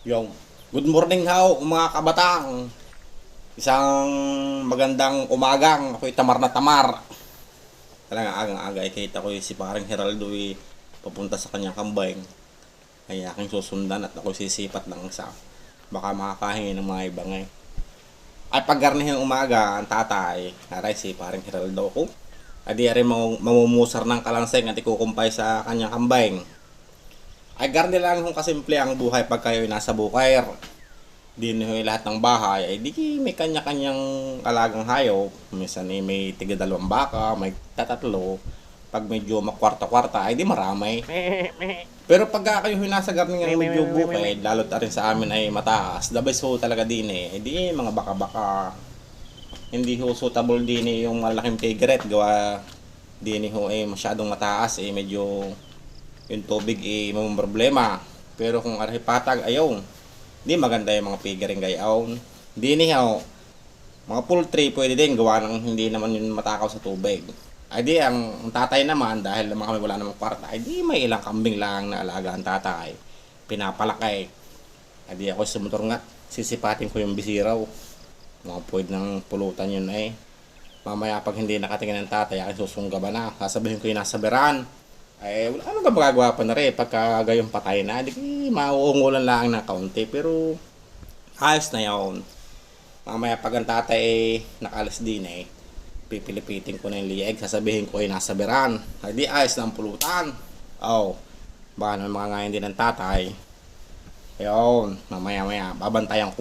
Yung good morning how mga kabatang. Isang magandang umagang. Ako'y tamar na tamar. Talaga agang-aga ay kita ko si parang Heraldo papunta sa kanyang kambay. Ay aking susundan at ako sisipat ng isa. Baka makakahingi ng mga ibang Ay paggarnihin umaga ang tatay. Aray si parang Heraldo ko. Ay di rin mamumusar ng kalanseng at ikukumpay sa kanyang kambay. Ay garni lang kung kasimple ang buhay pag kayo nasa bukay. Di nyo lahat ng bahay ay di may kanya-kanyang alagang hayop. Minsan may tiga dalawang baka, may tatatlo. Pag medyo makwarta-kwarta ay di marami. Pero pag kayo nasa garningan medyo bukay, lalo rin sa amin ay mataas. The best ho talaga din di mga baka-baka. Hindi ho suitable din yung malaking pigret. Gawa din ho masyadong mataas medyo yung tubig may problema. Pero kung arhipatag ayaw, di maganda yung mga figure gayaon. Di niya mga poultry pwede din gawa ng hindi naman yun matakaw sa tubig. Ay di ang tatay naman dahil naman kami wala namang kwarta, ay di may ilang kambing lang na alaga ang tatay. Pinapalakay. Ay di ako sumutor nga, sisipatin ko yung bisiraw. Mga pwede ng pulutan yun Mamaya pag hindi nakatingin ng tatay, ay susunggaban na. Sasabihin ko yung nasa beran. Ay wala ano ka magagawa pa na rin pagka gayong patay na, di mauungulan lang na kaunti pero ayos na yun. Mamaya pag ang tatay nakalis din pipilipitin ko na yung lieg, sasabihin ko ay nasa beran, ay di ayos na ang pulutan. Baka naman mga ngayon din ng tatay. Ayun, mamaya babantayan ko